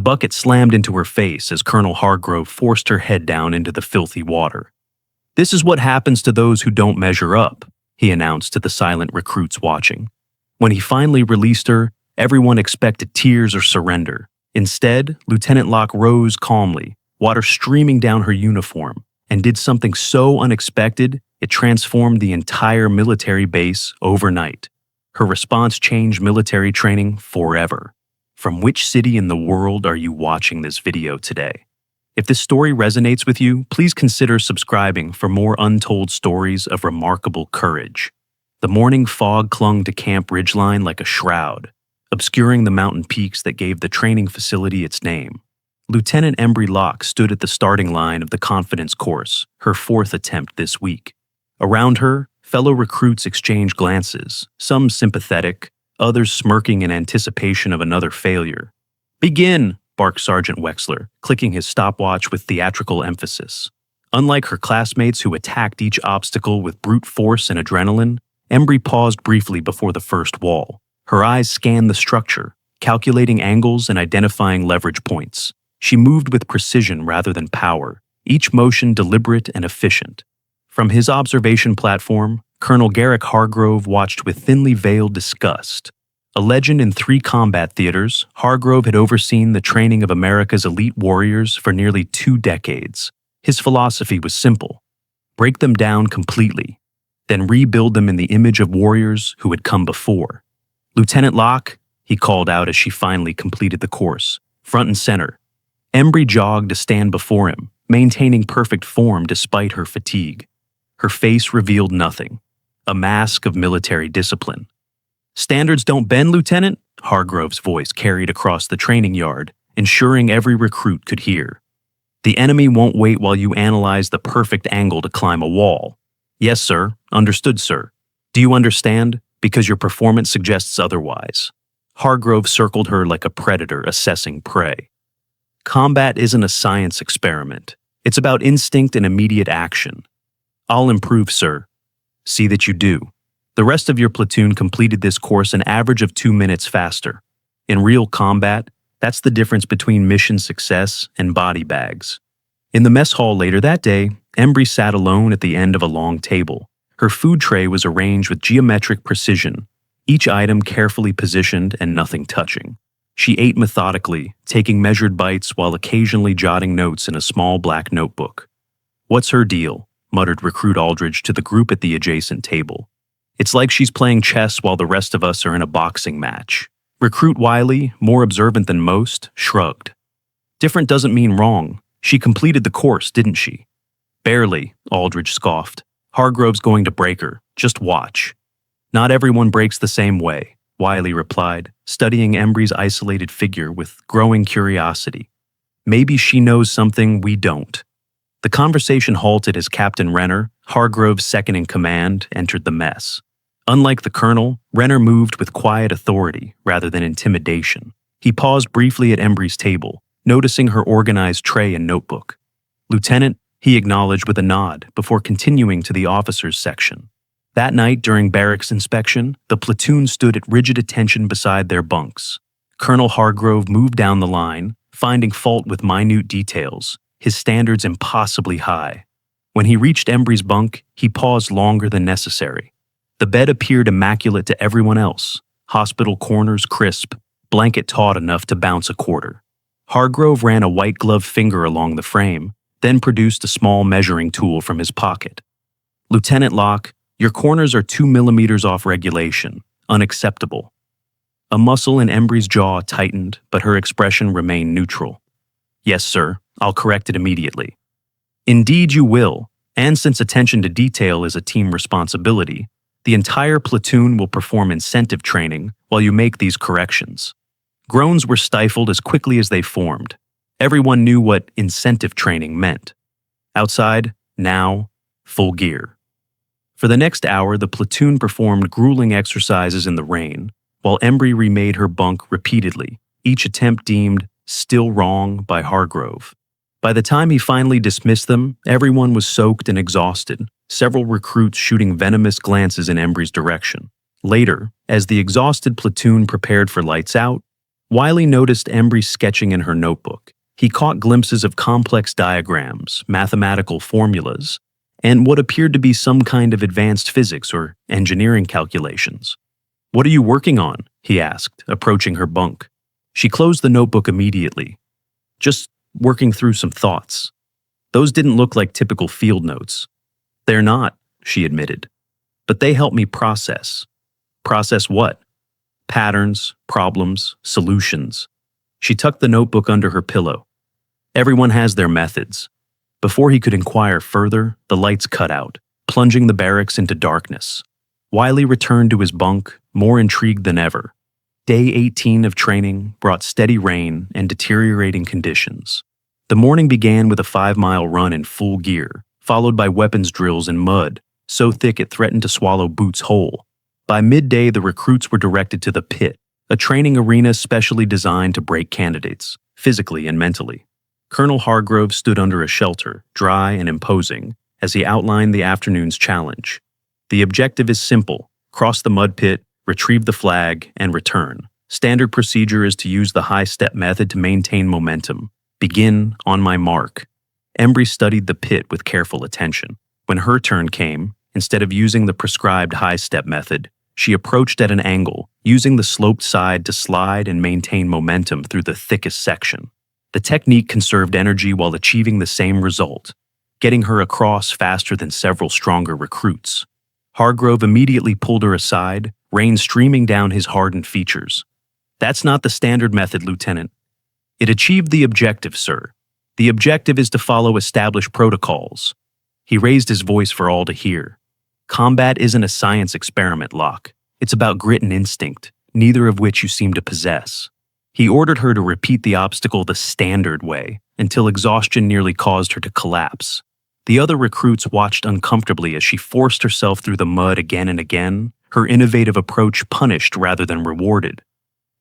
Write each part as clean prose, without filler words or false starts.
bucket slammed into her face as Colonel Hargrove forced her head down into the filthy water. "This is what happens to those who don't measure up," he announced to the silent recruits watching. When he finally released her, everyone expected tears or surrender. Instead, Lieutenant Locke rose calmly, water streaming down her uniform, and did something so unexpected it transformed the entire military base overnight. Her response changed military training forever. From which city in the world are you watching this video today? If this story resonates with you, please consider subscribing for more untold stories of remarkable courage. The morning fog clung to Camp Ridgeline like a shroud, obscuring the mountain peaks that gave the training facility its name. Lieutenant Embry Locke stood at the starting line of the confidence course, her fourth attempt this week. Around her, fellow recruits exchanged glances, some sympathetic, others smirking in anticipation of another failure. "Begin!" barked Sergeant Wexler, clicking his stopwatch with theatrical emphasis. Unlike her classmates who attacked each obstacle with brute force and adrenaline, Embry paused briefly before the first wall. Her eyes scanned the structure, calculating angles and identifying leverage points. She moved with precision rather than power, each motion deliberate and efficient. From his observation platform, Colonel Garrick Hargrove watched with thinly veiled disgust. A legend in 3 combat theaters, Hargrove had overseen the training of America's elite warriors for nearly 2 decades. His philosophy was simple: break them down completely, then rebuild them in the image of warriors who had come before. "Lieutenant Locke," he called out as she finally completed the course, front and center. Embry jogged to stand before him, maintaining perfect form despite her fatigue. Her face revealed nothing, a mask of military discipline. "Standards don't bend, Lieutenant," Hargrove's voice carried across the training yard, ensuring every recruit could hear. "The enemy won't wait while you analyze the perfect angle to climb a wall." "Yes, sir. Understood, sir." "Do you understand? Because your performance suggests otherwise." Hargrove circled her like a predator assessing prey. "Combat isn't a science experiment. It's about instinct and immediate action." "I'll improve, sir." "See that you do." The rest of your platoon completed this course an average of 2 minutes faster. In real combat, that's the difference between mission success and body bags. In the mess hall later that day, Embry sat alone at the end of a long table. Her food tray was arranged with geometric precision, each item carefully positioned and nothing touching. She ate methodically, taking measured bites while occasionally jotting notes in a small black notebook. "What's her deal?" muttered Recruit Aldridge to the group at the adjacent table. "It's like she's playing chess while the rest of us are in a boxing match." Recruit Wiley, more observant than most, shrugged. "Different doesn't mean wrong. She completed the course, didn't she?" "Barely," Aldridge scoffed. "Hargrove's going to break her. Just watch." "Not everyone breaks the same way," Wiley replied, studying Embry's isolated figure with growing curiosity. "Maybe she knows something we don't." The conversation halted as Captain Renner, Hargrove's second-in-command, entered the mess. Unlike the colonel, Renner moved with quiet authority rather than intimidation. He paused briefly at Embry's table, noticing her organized tray and notebook. "Lieutenant," he acknowledged with a nod before continuing to the officers' section. That night during barracks inspection, the platoon stood at rigid attention beside their bunks. Colonel Hargrove moved down the line, finding fault with minute details, his standards impossibly high. When he reached Embry's bunk, he paused longer than necessary. The bed appeared immaculate to everyone else, hospital corners crisp, blanket taut enough to bounce a quarter. Hargrove ran a white-gloved finger along the frame, then produced a small measuring tool from his pocket. "Lieutenant Locke, your corners are 2 millimeters off regulation. Unacceptable." A muscle in Embry's jaw tightened, but her expression remained neutral. "Yes, sir. I'll correct it immediately." "Indeed you will, and since attention to detail is a team responsibility, the entire platoon will perform incentive training while you make these corrections." Groans were stifled as quickly as they formed. Everyone knew what incentive training meant. Outside, now, full gear. For the next hour, the platoon performed grueling exercises in the rain, while Embry remade her bunk repeatedly, each attempt deemed still wrong by Hargrove. By the time he finally dismissed them, everyone was soaked and exhausted, several recruits shooting venomous glances in Embry's direction. Later, as the exhausted platoon prepared for lights out, Wiley noticed Embry sketching in her notebook. He caught glimpses of complex diagrams, mathematical formulas, and what appeared to be some kind of advanced physics or engineering calculations. "What are you working on?" he asked, approaching her bunk. She closed the notebook immediately. "Just working through some thoughts. Those didn't look like typical field notes." "They're not," she admitted. "But they help me process." "Process what?" "Patterns, problems, solutions." She tucked the notebook under her pillow. "Everyone has their methods." Before he could inquire further, the lights cut out, plunging the barracks into darkness. Wiley returned to his bunk, more intrigued than ever. Day 18 of training brought steady rain and deteriorating conditions. The morning began with a 5-mile run in full gear, followed by weapons drills in mud, so thick it threatened to swallow boots whole. By midday, the recruits were directed to the pit, a training arena specially designed to break candidates, physically and mentally. Colonel Hargrove stood under a shelter, dry and imposing, as he outlined the afternoon's challenge. "The objective is simple: cross the mud pit, retrieve the flag, and return. Standard procedure is to use the high-step method to maintain momentum. Begin on my mark." Embry studied the pit with careful attention. When her turn came, instead of using the prescribed high-step method, she approached at an angle, using the sloped side to slide and maintain momentum through the thickest section. The technique conserved energy while achieving the same result, getting her across faster than several stronger recruits. Hargrove immediately pulled her aside, rain streaming down his hardened features. "That's not the standard method, Lieutenant. It achieved the objective, sir. The objective is to follow established protocols." He raised his voice for all to hear. "Combat isn't a science experiment, Locke. It's about grit and instinct, neither of which you seem to possess." He ordered her to repeat the obstacle the standard way, until exhaustion nearly caused her to collapse. The other recruits watched uncomfortably as she forced herself through the mud again and again, her innovative approach punished rather than rewarded.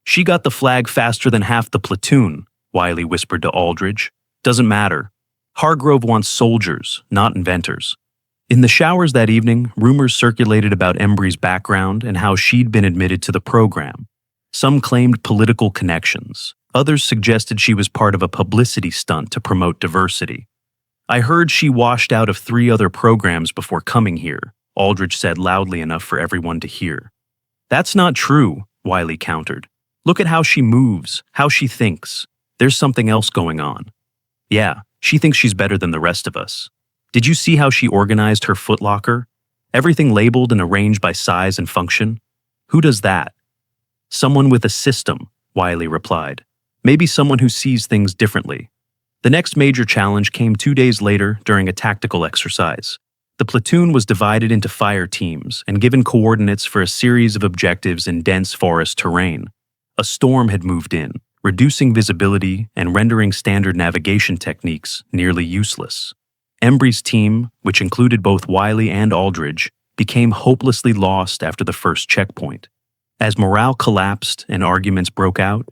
"She got the flag faster than half the platoon," Wiley whispered to Aldridge. "Doesn't matter. Hargrove wants soldiers, not inventors." In the showers that evening, rumors circulated about Embry's background and how she'd been admitted to the program. Some claimed political connections. Others suggested she was part of a publicity stunt to promote diversity. "I heard she washed out of 3 other programs before coming here," Aldridge said loudly enough for everyone to hear. "That's not true," Wiley countered. "Look at how she moves, how she thinks. There's something else going on." "Yeah, she thinks she's better than the rest of us. Did you see how she organized her footlocker? Everything labeled and arranged by size and function? Who does that?" "Someone with a system," Wiley replied. "Maybe someone who sees things differently." The next major challenge came 2 days later during a tactical exercise. The platoon was divided into fire teams and given coordinates for a series of objectives in dense forest terrain. A storm had moved in, reducing visibility and rendering standard navigation techniques nearly useless. Embry's team, which included both Wiley and Aldridge, became hopelessly lost after the first checkpoint. As morale collapsed and arguments broke out,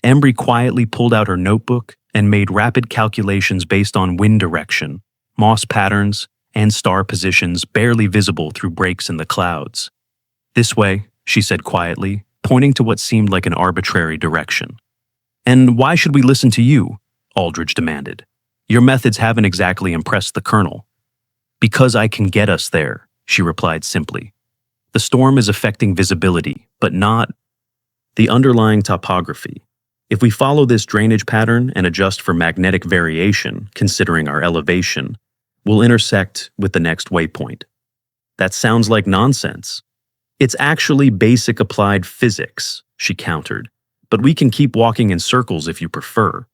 Embry quietly pulled out her notebook and made rapid calculations based on wind direction, moss patterns, and star positions barely visible through breaks in the clouds. "This way," she said quietly, pointing to what seemed like an arbitrary direction. "And why should we listen to you?" Aldridge demanded. "Your methods haven't exactly impressed the colonel." "Because I can get us there," she replied simply. "The storm is affecting visibility, but not the underlying topography. If we follow this drainage pattern and adjust for magnetic variation, considering our elevation, we'll intersect with the next waypoint." "That sounds like nonsense." "It's actually basic applied physics," she countered, "but we can keep walking in circles if you prefer."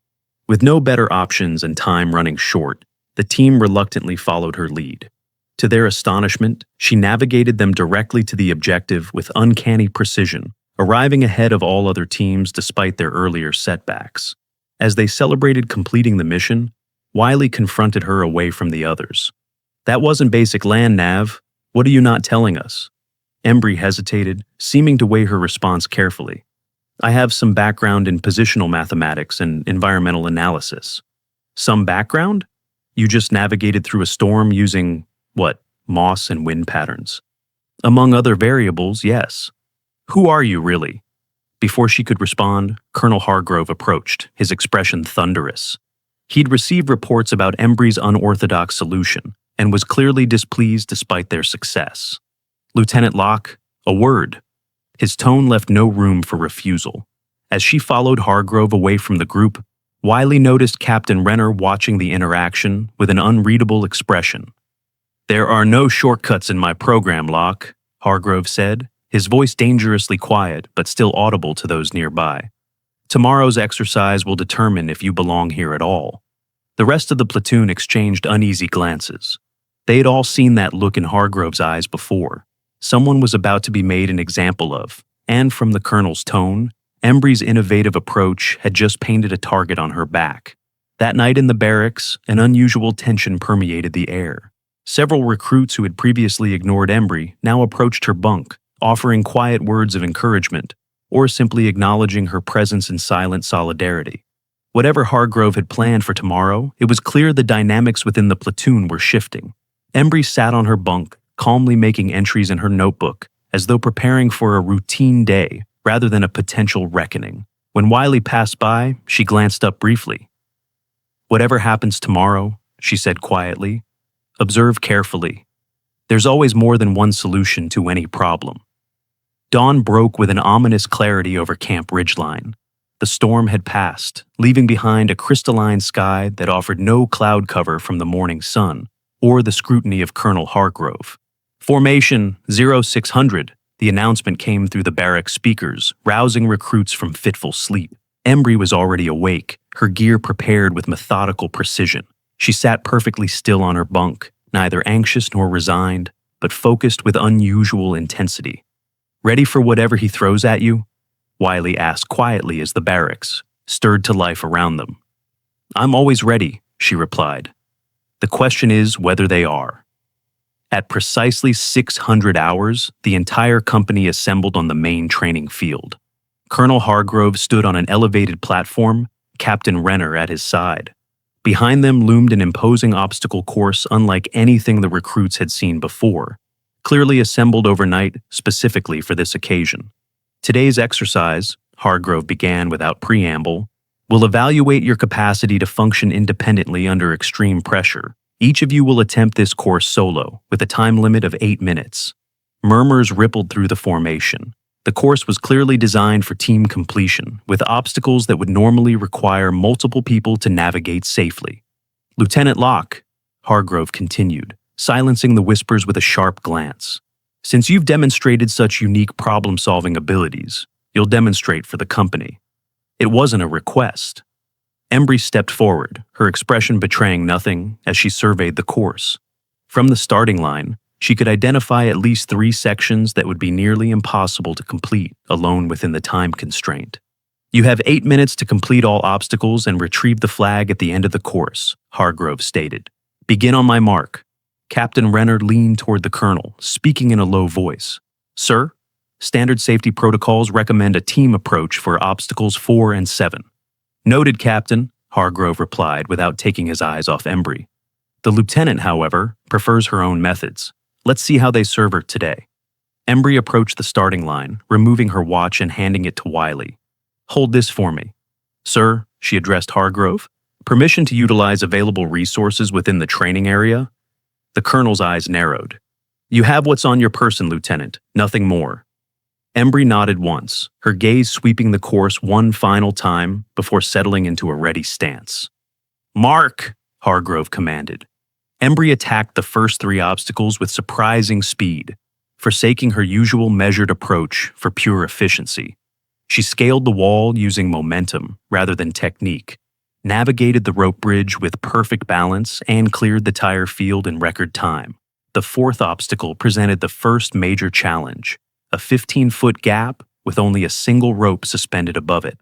With no better options and time running short, the team reluctantly followed her lead. To their astonishment, she navigated them directly to the objective with uncanny precision, arriving ahead of all other teams despite their earlier setbacks. As they celebrated completing the mission, Wiley confronted her away from the others. "That wasn't basic land nav. What are you not telling us?" Embry hesitated, seeming to weigh her response carefully. "I have some background in positional mathematics and environmental analysis." "Some background? You just navigated through a storm using, what, moss and wind patterns?" "Among other variables, yes." "Who are you, really?" Before she could respond, Colonel Hargrove approached, his expression thunderous. He'd received reports about Embry's unorthodox solution and was clearly displeased despite their success. Lieutenant Locke, a word. His tone left no room for refusal. As she followed Hargrove away from the group, Wiley noticed Captain Renner watching the interaction with an unreadable expression. "There are no shortcuts in my program, Locke," Hargrove said, his voice dangerously quiet but still audible to those nearby. "Tomorrow's exercise will determine if you belong here at all." The rest of the platoon exchanged uneasy glances. They had all seen that look in Hargrove's eyes before. Someone was about to be made an example of, and from the colonel's tone, Embry's innovative approach had just painted a target on her back. That night in the barracks, an unusual tension permeated the air. Several recruits who had previously ignored Embry now approached her bunk, offering quiet words of encouragement, or simply acknowledging her presence in silent solidarity. Whatever Hargrove had planned for tomorrow, it was clear the dynamics within the platoon were shifting. Embry sat on her bunk, calmly making entries in her notebook, as though preparing for a routine day rather than a potential reckoning. When Wiley passed by, she glanced up briefly. "Whatever happens tomorrow," she said quietly, "observe carefully. There's always more than one solution to any problem." Dawn broke with an ominous clarity over Camp Ridgeline. The storm had passed, leaving behind a crystalline sky that offered no cloud cover from the morning sun or the scrutiny of Colonel Hargrove. "Formation 0600, the announcement came through the barrack speakers, rousing recruits from fitful sleep. Embry was already awake, her gear prepared with methodical precision. She sat perfectly still on her bunk, neither anxious nor resigned, but focused with unusual intensity. "Ready for whatever he throws at you?" Wiley asked quietly as the barracks stirred to life around them. "I'm always ready," she replied. "The question is whether they are." At precisely 600 hours, the entire company assembled on the main training field. Colonel Hargrove stood on an elevated platform, Captain Renner at his side. Behind them loomed an imposing obstacle course unlike anything the recruits had seen before, clearly assembled overnight specifically for this occasion. "Today's exercise," Hargrove began without preamble, "will evaluate your capacity to function independently under extreme pressure. Each of you will attempt this course solo, with a time limit of 8 minutes. Murmurs rippled through the formation. The course was clearly designed for team completion, with obstacles that would normally require multiple people to navigate safely. "Lieutenant Locke," Hargrove continued, silencing the whispers with a sharp glance. "Since you've demonstrated such unique problem-solving abilities, you'll demonstrate for the company." It wasn't a request. Embry stepped forward, her expression betraying nothing as she surveyed the course. From the starting line, she could identify at least 3 sections that would be nearly impossible to complete alone within the time constraint. "You have 8 minutes to complete all obstacles and retrieve the flag at the end of the course," Hargrove stated. "Begin on my mark." Captain Renner leaned toward the colonel, speaking in a low voice. "Sir, standard safety protocols recommend a team approach for obstacles 4 and 7. "Noted, Captain," Hargrove replied without taking his eyes off Embry. "The lieutenant, however, prefers her own methods. Let's see how they serve her today." Embry approached the starting line, removing her watch and handing it to Wiley. "Hold this for me." "Sir," she addressed Hargrove, "permission to utilize available resources within the training area?" The colonel's eyes narrowed. "You have what's on your person, Lieutenant, nothing more." Embry nodded once, her gaze sweeping the course one final time before settling into a ready stance. "Mark!" Hargrove commanded. Embry attacked the first 3 obstacles with surprising speed, forsaking her usual measured approach for pure efficiency. She scaled the wall using momentum rather than technique, navigated the rope bridge with perfect balance, and cleared the tire field in record time. The 4th obstacle presented the first major challenge, a 15-foot gap with only a single rope suspended above it.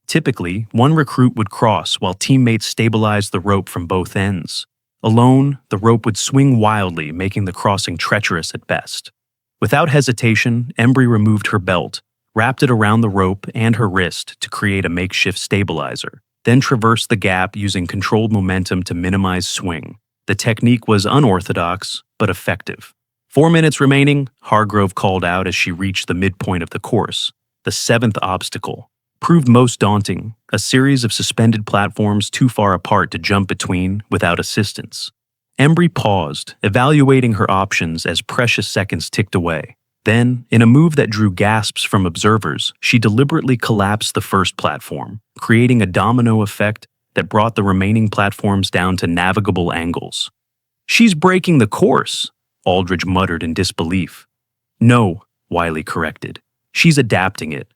Typically, one recruit would cross while teammates stabilized the rope from both ends. Alone, the rope would swing wildly, making the crossing treacherous at best. Without hesitation, Embry removed her belt, wrapped it around the rope and her wrist to create a makeshift stabilizer, then traversed the gap using controlled momentum to minimize swing. The technique was unorthodox, but effective. 4 minutes remaining, Hargrove called out as she reached the midpoint of the course. The seventh obstacle proved most daunting, a series of suspended platforms too far apart to jump between without assistance. Embry paused, evaluating her options as precious seconds ticked away. Then, in a move that drew gasps from observers, she deliberately collapsed the first platform, creating a domino effect that brought the remaining platforms down to navigable angles. "She's breaking the course," Aldridge muttered in disbelief. "No," Wiley corrected. "She's adapting it."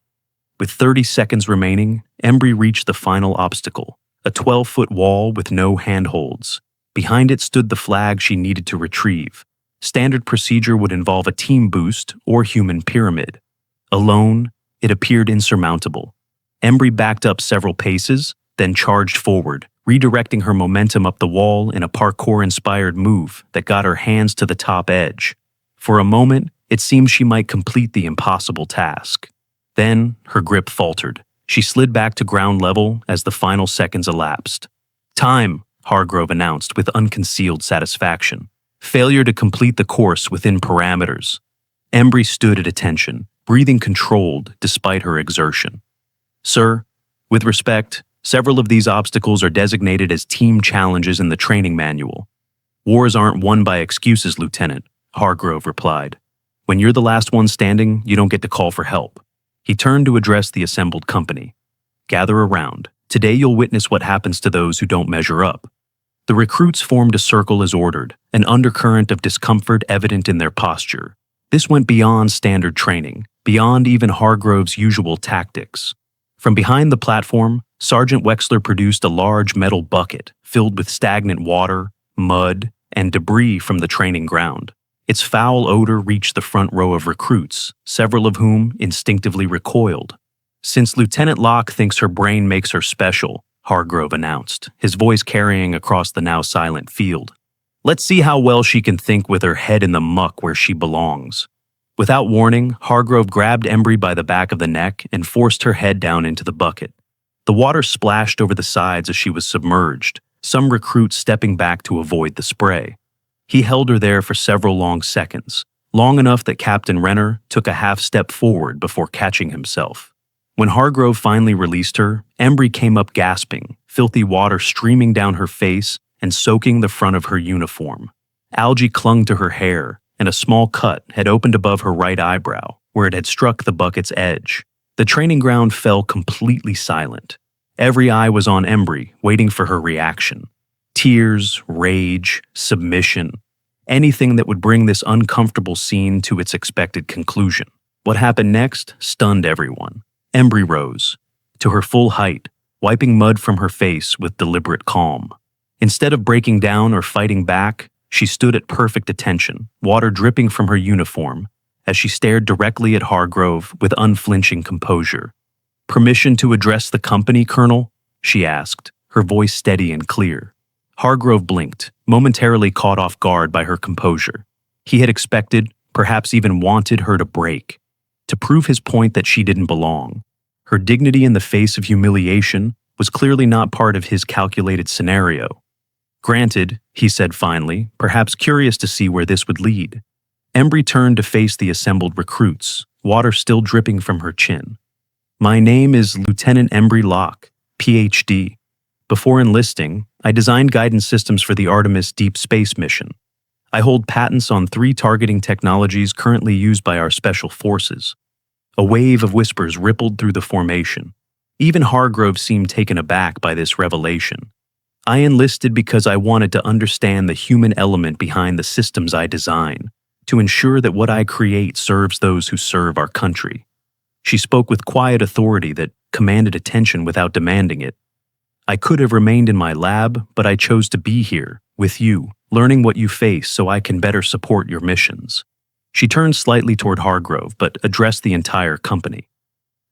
With 30 seconds remaining, Embry reached the final obstacle, a 12-foot wall with no handholds. Behind it stood the flag she needed to retrieve. Standard procedure would involve a team boost or human pyramid. Alone, it appeared insurmountable. Embry backed up several paces, then charged forward, redirecting her momentum up the wall in a parkour-inspired move that got her hands to the top edge. For a moment, it seemed she might complete the impossible task. Then, her grip faltered. She slid back to ground level as the final seconds elapsed. "Time," Hargrove announced with unconcealed satisfaction. "Failure to complete the course within parameters." Embry stood at attention, breathing controlled despite her exertion. "Sir, with respect, several of these obstacles are designated as team challenges in the training manual." "Wars aren't won by excuses, Lieutenant," Hargrove replied. "When you're the last one standing, you don't get to call for help." He turned to address the assembled company. "Gather around. Today you'll witness what happens to those who don't measure up." The recruits formed a circle as ordered, an undercurrent of discomfort evident in their posture. This went beyond standard training, beyond even Hargrove's usual tactics. From behind the platform, Sergeant Wexler produced a large metal bucket filled with stagnant water, mud, and debris from the training ground. Its foul odor reached the front row of recruits, several of whom instinctively recoiled. "Since Lieutenant Locke thinks her brain makes her special," Hargrove announced, his voice carrying across the now silent field, "let's see how well she can think with her head in the muck where she belongs." Without warning, Hargrove grabbed Embry by the back of the neck and forced her head down into the bucket. The water splashed over the sides as she was submerged, some recruits stepping back to avoid the spray. He held her there for several long seconds, long enough that Captain Renner took a half step forward before catching himself. When Hargrove finally released her, Embry came up gasping, filthy water streaming down her face and soaking the front of her uniform. Algae clung to her hair, and a small cut had opened above her right eyebrow, where it had struck the bucket's edge. The training ground fell completely silent. Every eye was on Embry, waiting for her reaction. Tears, rage, submission, anything that would bring this uncomfortable scene to its expected conclusion. What happened next stunned everyone. Embry rose, to her full height, wiping mud from her face with deliberate calm. Instead of breaking down or fighting back, she stood at perfect attention, water dripping from her uniform, as she stared directly at Hargrove with unflinching composure. "Permission to address the company, Colonel?" she asked, her voice steady and clear. Hargrove blinked, momentarily caught off guard by her composure. He had expected, perhaps even wanted her to break, to prove his point that she didn't belong. Her dignity in the face of humiliation was clearly not part of his calculated scenario. "Granted," he said finally, perhaps curious to see where this would lead. Embry turned to face the assembled recruits, water still dripping from her chin. "My name is Lieutenant Embry Locke, Ph.D. Before enlisting, I designed guidance systems for the Artemis deep space mission. I hold patents on 3 targeting technologies currently used by our special forces." A wave of whispers rippled through the formation. Even Hargrove seemed taken aback by this revelation. "I enlisted because I wanted to understand the human element behind the systems I design, to ensure that what I create serves those who serve our country." She spoke with quiet authority that commanded attention without demanding it. "I could have remained in my lab, but I chose to be here, with you, learning what you face so I can better support your missions." She turned slightly toward Hargrove, but addressed the entire company.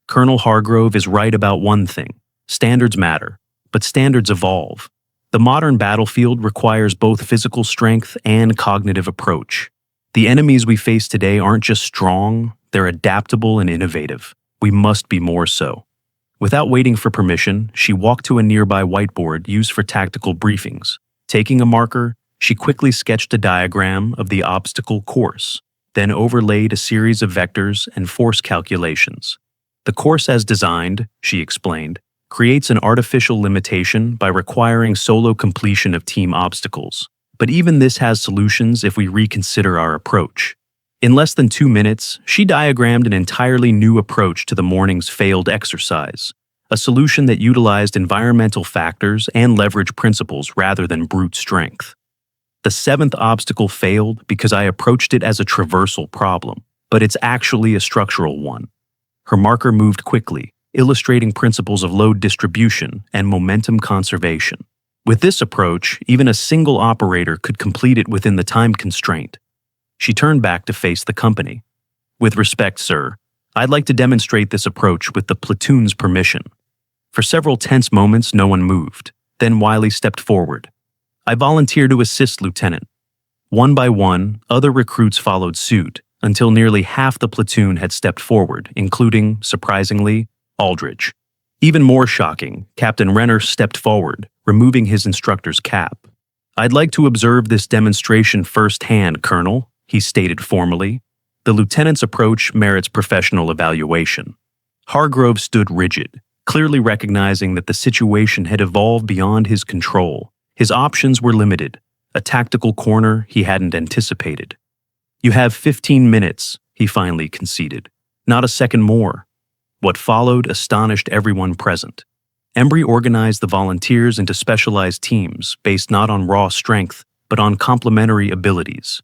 "Colonel Hargrove is right about one thing. Standards matter, but standards evolve. The modern battlefield requires both physical strength and cognitive approach. The enemies we face today aren't just strong, they're adaptable and innovative. We must be more so." Without waiting for permission, she walked to a nearby whiteboard used for tactical briefings. Taking a marker, she quickly sketched a diagram of the obstacle course, then overlaid a series of vectors and force calculations. The course as designed, she explained, creates an artificial limitation by requiring solo completion of team obstacles. But even this has solutions if we reconsider our approach. In less than 2 minutes, she diagrammed an entirely new approach to the morning's failed exercise, a solution that utilized environmental factors and leverage principles rather than brute strength. The 7th obstacle failed because I approached it as a traversal problem, but it's actually a structural one. Her marker moved quickly, illustrating principles of load distribution and momentum conservation. With this approach, even a single operator could complete it within the time constraint. She turned back to face the company. With respect, sir, I'd like to demonstrate this approach with the platoon's permission. For several tense moments, no one moved. Then Wiley stepped forward. I volunteer to assist, Lieutenant. One by one, other recruits followed suit, until nearly half the platoon had stepped forward, including, surprisingly, Aldridge. Even more shocking, Captain Renner stepped forward, removing his instructor's cap. I'd like to observe this demonstration firsthand, Colonel, he stated formally. The lieutenant's approach merits professional evaluation. Hargrove stood rigid, clearly recognizing that the situation had evolved beyond his control. His options were limited, a tactical corner he hadn't anticipated. You have 15 minutes, he finally conceded. Not a second more. What followed astonished everyone present. Embry organized the volunteers into specialized teams based not on raw strength, but on complementary abilities.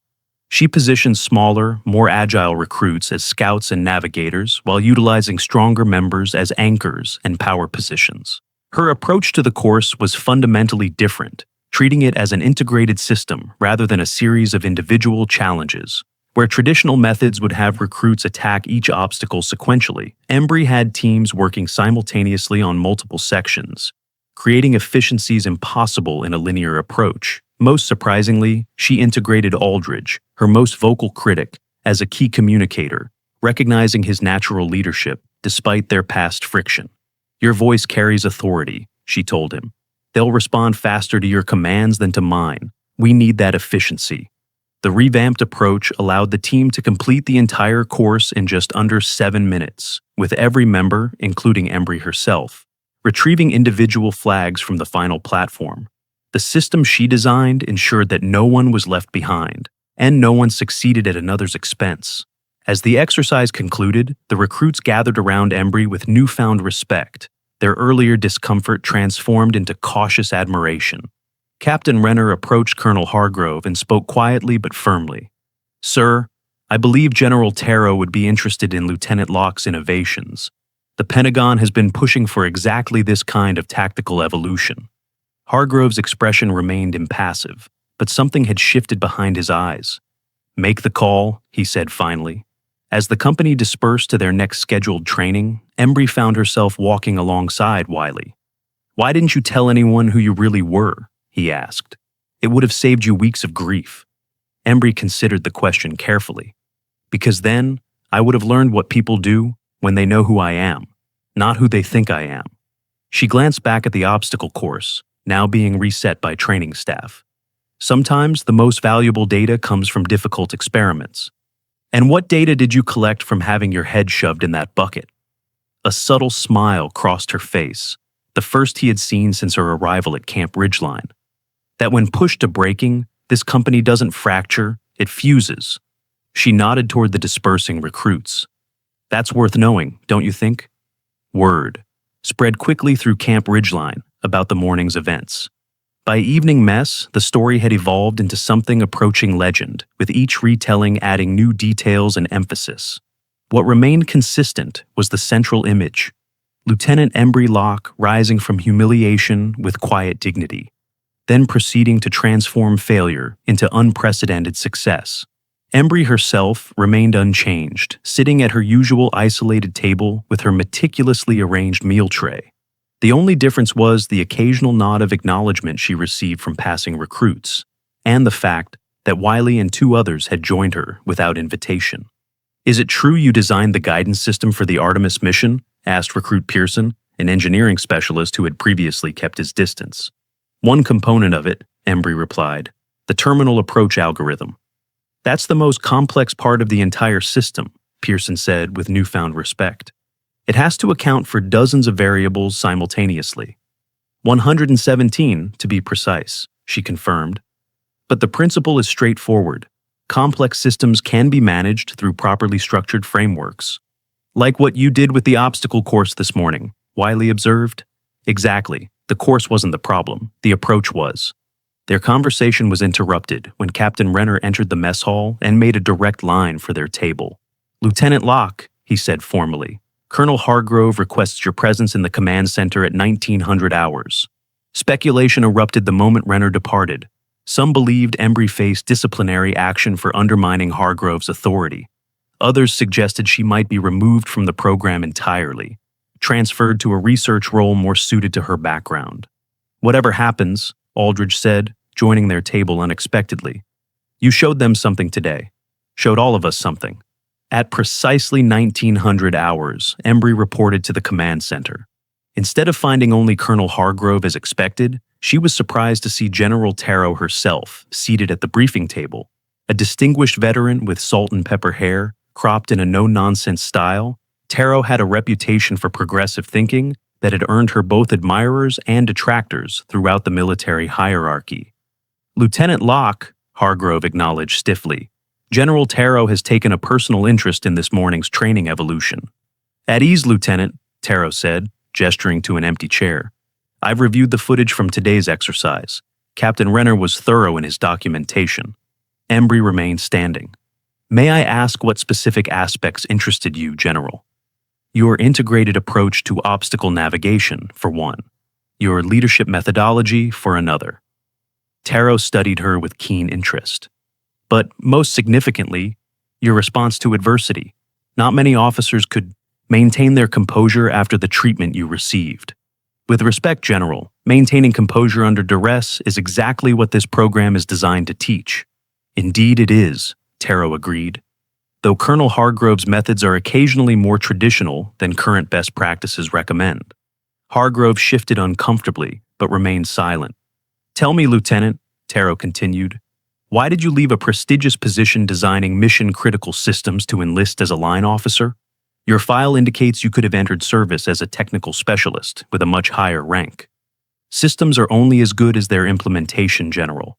She positioned smaller, more agile recruits as scouts and navigators while utilizing stronger members as anchors and power positions. Her approach to the course was fundamentally different, treating it as an integrated system rather than a series of individual challenges. Where traditional methods would have recruits attack each obstacle sequentially, Embry had teams working simultaneously on multiple sections, creating efficiencies impossible in a linear approach. Most surprisingly, she integrated Aldridge, her most vocal critic, as a key communicator, recognizing his natural leadership despite their past friction. Your voice carries authority, she told him. They'll respond faster to your commands than to mine. We need that efficiency. The revamped approach allowed the team to complete the entire course in just under 7 minutes, with every member, including Embry herself, retrieving individual flags from the final platform. The system she designed ensured that no one was left behind, and no one succeeded at another's expense. As the exercise concluded, the recruits gathered around Embry with newfound respect, their earlier discomfort transformed into cautious admiration. Captain Renner approached Colonel Hargrove and spoke quietly but firmly. Sir, I believe General Taro would be interested in Lieutenant Locke's innovations. The Pentagon has been pushing for exactly this kind of tactical evolution. Hargrove's expression remained impassive, but something had shifted behind his eyes. Make the call, he said finally. As the company dispersed to their next scheduled training, Embry found herself walking alongside Wiley. Why didn't you tell anyone who you really were? He asked. It would have saved you weeks of grief. Embry considered the question carefully. Because then, I would have learned what people do when they know who I am, not who they think I am. She glanced back at the obstacle course, now being reset by training staff. Sometimes the most valuable data comes from difficult experiments. And what data did you collect from having your head shoved in that bucket? A subtle smile crossed her face, the first he had seen since her arrival at Camp Ridgeline. That when pushed to breaking, this company doesn't fracture, it fuses. She nodded toward the dispersing recruits. That's worth knowing, don't you think? Word spread quickly through Camp Ridgeline about the morning's events. By evening mess, the story had evolved into something approaching legend, with each retelling adding new details and emphasis. What remained consistent was the central image, Lieutenant Embry Locke rising from humiliation with quiet dignity, then proceeding to transform failure into unprecedented success. Embry herself remained unchanged, sitting at her usual isolated table with her meticulously arranged meal tray. The only difference was the occasional nod of acknowledgement she received from passing recruits, and the fact that Wiley and 2 others had joined her without invitation. Is it true you designed the guidance system for the Artemis mission? Asked Recruit Pearson, an engineering specialist who had previously kept his distance. One component of it, Embry replied, the terminal approach algorithm. That's the most complex part of the entire system, Pearson said with newfound respect. It has to account for dozens of variables simultaneously. 117, to be precise, she confirmed. But the principle is straightforward. Complex systems can be managed through properly structured frameworks. Like what you did with the obstacle course this morning, Wiley observed. Exactly. The course wasn't the problem. The approach was. Their conversation was interrupted when Captain Renner entered the mess hall and made a direct line for their table. "Lieutenant Locke," he said formally, "Colonel Hargrove requests your presence in the command center at 1900 hours." Speculation erupted the moment Renner departed. Some believed Embry faced disciplinary action for undermining Hargrove's authority. Others suggested she might be removed from the program entirely, transferred to a research role more suited to her background. "Whatever happens," Aldridge said, joining their table unexpectedly, "you showed them something today. Showed all of us something." At precisely 1900 hours, Embry reported to the command center. Instead of finding only Colonel Hargrove as expected, she was surprised to see General Tarot herself seated at the briefing table. A distinguished veteran with salt and pepper hair, cropped in a no-nonsense style, Tarot had a reputation for progressive thinking that had earned her both admirers and detractors throughout the military hierarchy. "Lieutenant Locke," Hargrove acknowledged stiffly, "General Tarot has taken a personal interest in this morning's training evolution." "At ease, Lieutenant," Tarot said, gesturing to an empty chair. "I've reviewed the footage from today's exercise. Captain Renner was thorough in his documentation." Embry remained standing. "May I ask what specific aspects interested you, General?" "Your integrated approach to obstacle navigation, for one. Your leadership methodology, for another." Tarot studied her with keen interest. "But most significantly, your response to adversity. Not many officers could maintain their composure after the treatment you received." "With respect, General, maintaining composure under duress is exactly what this program is designed to teach." "Indeed it is," Tarot agreed. "Though Colonel Hargrove's methods are occasionally more traditional than current best practices recommend." Hargrove shifted uncomfortably, but remained silent. "Tell me, Lieutenant," Tarot continued, "why did you leave a prestigious position designing mission-critical systems to enlist as a line officer? Your file indicates you could have entered service as a technical specialist with a much higher rank." "Systems are only as good as their implementation, General.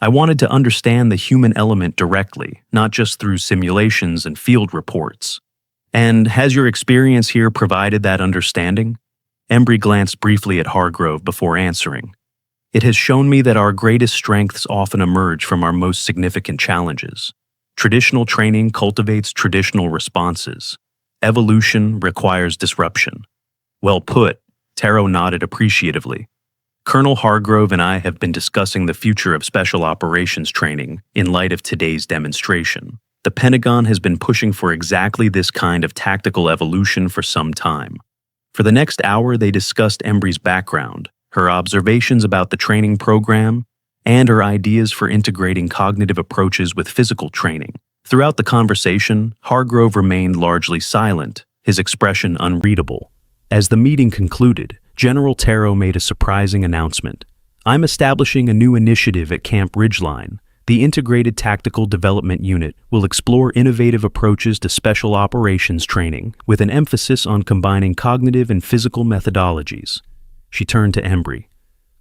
I wanted to understand the human element directly, not just through simulations and field reports." "And has your experience here provided that understanding?" Embry glanced briefly at Hargrove before answering. "It has shown me that our greatest strengths often emerge from our most significant challenges. Traditional training cultivates traditional responses. Evolution requires disruption." "Well put," Tarot nodded appreciatively. "Colonel Hargrove and I have been discussing the future of special operations training in light of today's demonstration. The Pentagon has been pushing for exactly this kind of tactical evolution for some time." For the next hour, they discussed Embry's background, her observations about the training program, and her ideas for integrating cognitive approaches with physical training. Throughout the conversation, Hargrove remained largely silent, his expression unreadable. As the meeting concluded, General Tarot made a surprising announcement. "I'm establishing a new initiative at Camp Ridgeline. The Integrated Tactical Development Unit will explore innovative approaches to special operations training with an emphasis on combining cognitive and physical methodologies." She turned to Embry.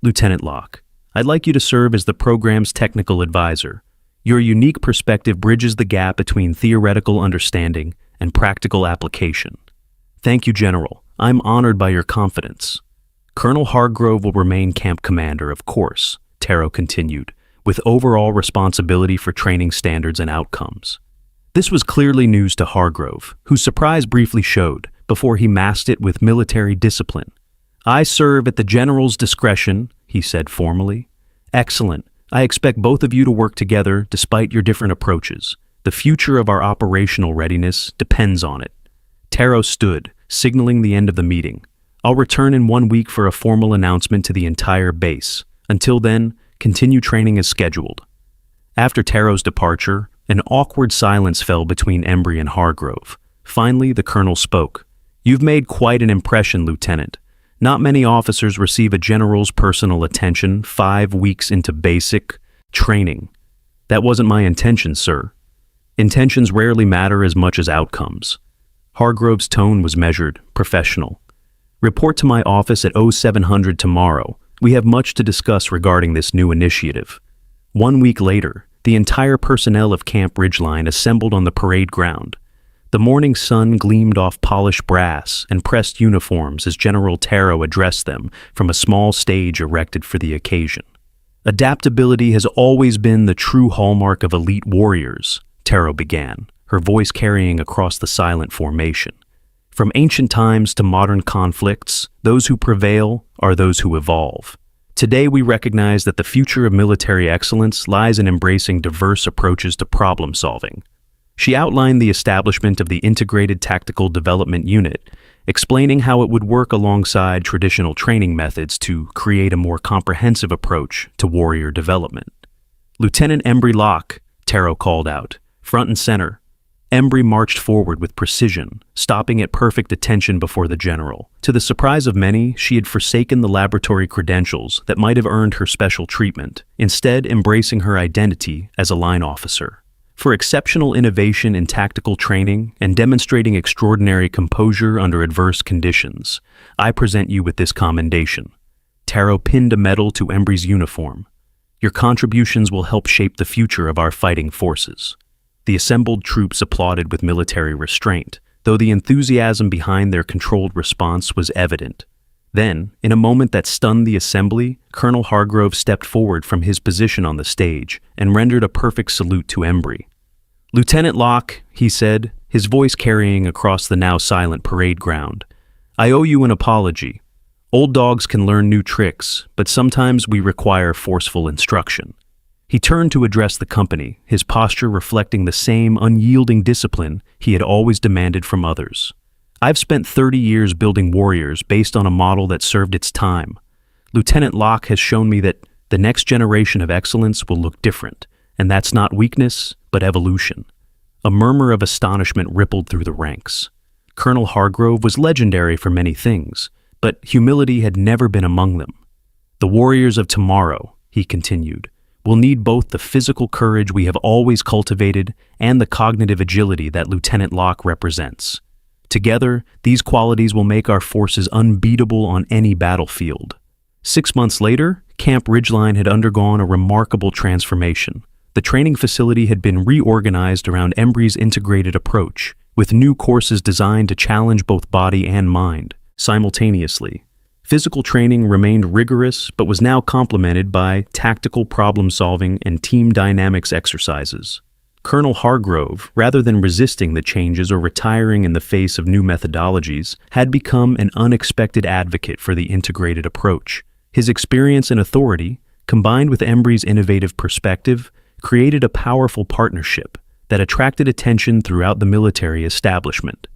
"Lieutenant Locke, I'd like you to serve as the program's technical advisor. Your unique perspective bridges the gap between theoretical understanding and practical application." "Thank you, General. I'm honored by your confidence." "Colonel Hargrove will remain camp commander, of course," Tarot continued, "with overall responsibility for training standards and outcomes." This was clearly news to Hargrove, whose surprise briefly showed before he masked it with military discipline. "I serve at the General's discretion," he said formally. "Excellent. I expect both of you to work together despite your different approaches. The future of our operational readiness depends on it." Tarot stood, signaling the end of the meeting. "I'll return in 1 week for a formal announcement to the entire base. Until then, continue training as scheduled." After Tarot's departure, an awkward silence fell between Embry and Hargrove. Finally, the colonel spoke. "You've made quite an impression, Lieutenant. Not many officers receive a general's personal attention 5 weeks into basic training." "That wasn't my intention, sir." "Intentions rarely matter as much as outcomes." Hargrove's tone was measured, professional. Report to my office at 0700 tomorrow. We have much to discuss regarding this new initiative. 1 week later, the entire personnel of Camp Ridgeline assembled on the parade ground. The morning sun gleamed off polished brass and pressed uniforms as General Taro addressed them from a small stage erected for the occasion. Adaptability has always been the true hallmark of elite warriors, Taro began, her voice carrying across the silent formation. From ancient times to modern conflicts, those who prevail are those who evolve. Today we recognize that the future of military excellence lies in embracing diverse approaches to problem solving. She outlined the establishment of the Integrated Tactical Development Unit, explaining how it would work alongside traditional training methods to create a more comprehensive approach to warrior development. Lieutenant Embry Locke, Taro called out, front and center. Embry marched forward with precision, stopping at perfect attention before the general. To the surprise of many, she had forsaken the laboratory credentials that might have earned her special treatment, instead embracing her identity as a line officer. For exceptional innovation in tactical training and demonstrating extraordinary composure under adverse conditions, I present you with this commendation. Taro pinned a medal to Embry's uniform. Your contributions will help shape the future of our fighting forces. The assembled troops applauded with military restraint, though the enthusiasm behind their controlled response was evident. Then, in a moment that stunned the assembly, Colonel Hargrove stepped forward from his position on the stage and rendered a perfect salute to Embry. Lieutenant Locke, he said, his voice carrying across the now silent parade ground, I owe you an apology. Old dogs can learn new tricks, but sometimes we require forceful instruction. He turned to address the company, his posture reflecting the same unyielding discipline he had always demanded from others. I've spent 30 years building warriors based on a model that served its time. Lieutenant Locke has shown me that the next generation of excellence will look different, and that's not weakness, but evolution. A murmur of astonishment rippled through the ranks. Colonel Hargrove was legendary for many things, but humility had never been among them. The warriors of tomorrow, he continued, will need both the physical courage we have always cultivated and the cognitive agility that Lieutenant Locke represents. Together, these qualities will make our forces unbeatable on any battlefield. 6 months later, Camp Ridgeline had undergone a remarkable transformation. The training facility had been reorganized around Embry's integrated approach, with new courses designed to challenge both body and mind, simultaneously. Physical training remained rigorous but was now complemented by tactical problem-solving and team dynamics exercises. Colonel Hargrove, rather than resisting the changes or retiring in the face of new methodologies, had become an unexpected advocate for the integrated approach. His experience and authority, combined with Embry's innovative perspective, created a powerful partnership that attracted attention throughout the military establishment.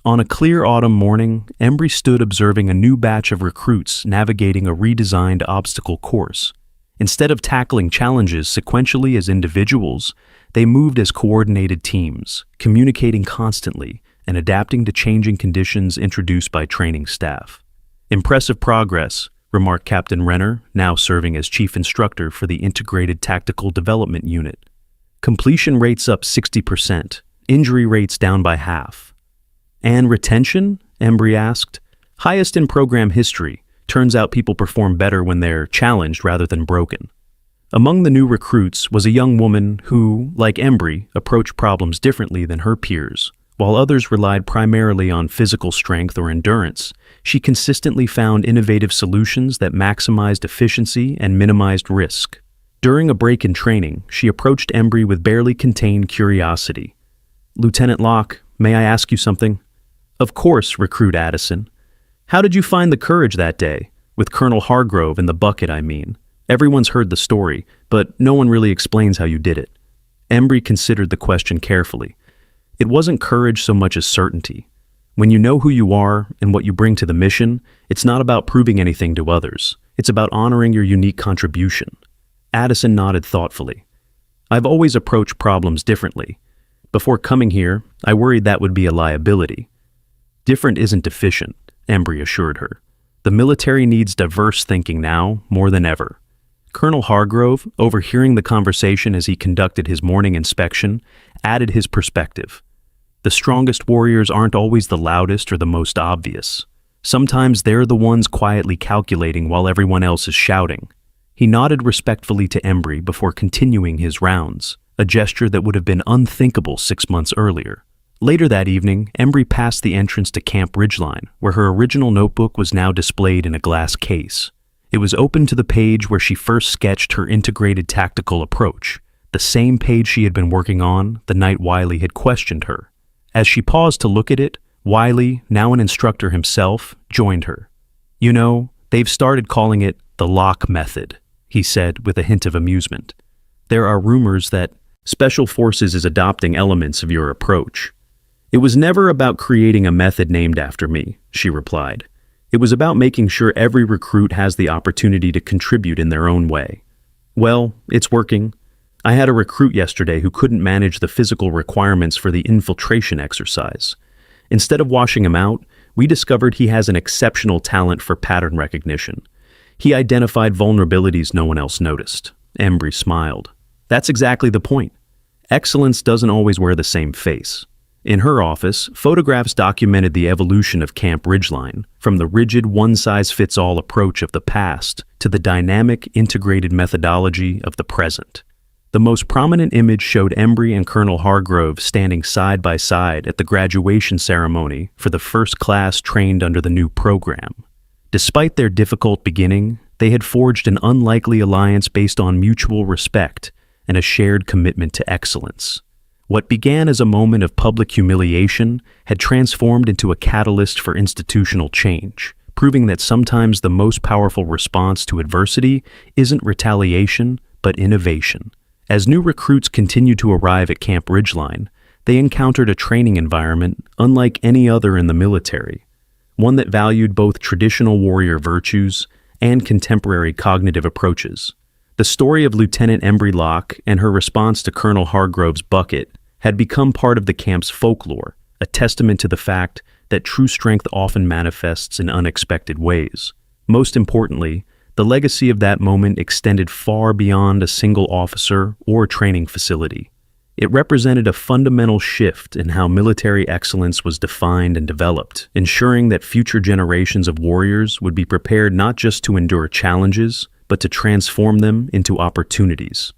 On a clear autumn morning, Embry stood observing a new batch of recruits navigating a redesigned obstacle course. Instead of tackling challenges sequentially as individuals, they moved as coordinated teams, communicating constantly and adapting to changing conditions introduced by training staff. Impressive progress, remarked Captain Renner, now serving as chief instructor for the Integrated Tactical Development Unit. Completion rates up 60%, injury rates down by half. And retention? Embry asked. Highest in program history. Turns out people perform better when they're challenged rather than broken. Among the new recruits was a young woman who, like Embry, approached problems differently than her peers. While others relied primarily on physical strength or endurance, she consistently found innovative solutions that maximized efficiency and minimized risk. During a break in training, she approached Embry with barely contained curiosity. Lieutenant Locke, may I ask you something? Of course, recruit Addison. How did you find the courage that day? With Colonel Hargrove in the bucket, I mean. Everyone's heard the story, but no one really explains how you did it. Embry considered the question carefully. It wasn't courage so much as certainty. When you know who you are and what you bring to the mission, it's not about proving anything to others. It's about honoring your unique contribution. Addison nodded thoughtfully. I've always approached problems differently. Before coming here, I worried that would be a liability. Different isn't deficient, Embry assured her. The military needs diverse thinking now more than ever. Colonel Hargrove, overhearing the conversation as he conducted his morning inspection, added his perspective. The strongest warriors aren't always the loudest or the most obvious. Sometimes they're the ones quietly calculating while everyone else is shouting. He nodded respectfully to Embry before continuing his rounds, a gesture that would have been unthinkable 6 months earlier. Later that evening, Embry passed the entrance to Camp Ridgeline, where her original notebook was now displayed in a glass case. It was open to the page where she first sketched her integrated tactical approach, the same page she had been working on the night Wiley had questioned her. As she paused to look at it, Wiley, now an instructor himself, joined her. "You know, they've started calling it the lock method," he said with a hint of amusement. "There are rumors that Special Forces is adopting elements of your approach." "It was never about creating a method named after me," she replied. "It was about making sure every recruit has the opportunity to contribute in their own way." "Well, it's working. I had a recruit yesterday who couldn't manage the physical requirements for the infiltration exercise. Instead of washing him out, we discovered he has an exceptional talent for pattern recognition. He identified vulnerabilities no one else noticed." Embry smiled. "That's exactly the point. Excellence doesn't always wear the same face." In her office, photographs documented the evolution of Camp Ridgeline, from the rigid one-size-fits-all approach of the past to the dynamic, integrated methodology of the present. The most prominent image showed Embry and Colonel Hargrove standing side by side at the graduation ceremony for the first class trained under the new program. Despite their difficult beginning, they had forged an unlikely alliance based on mutual respect and a shared commitment to excellence. What began as a moment of public humiliation had transformed into a catalyst for institutional change, proving that sometimes the most powerful response to adversity isn't retaliation, but innovation. As new recruits continued to arrive at Camp Ridgeline, they encountered a training environment unlike any other in the military, one that valued both traditional warrior virtues and contemporary cognitive approaches. The story of Lieutenant Embry Locke and her response to Colonel Hargrove's bucket had become part of the camp's folklore, a testament to the fact that true strength often manifests in unexpected ways. Most importantly, the legacy of that moment extended far beyond a single officer or training facility. It represented a fundamental shift in how military excellence was defined and developed, ensuring that future generations of warriors would be prepared not just to endure challenges, but to transform them into opportunities.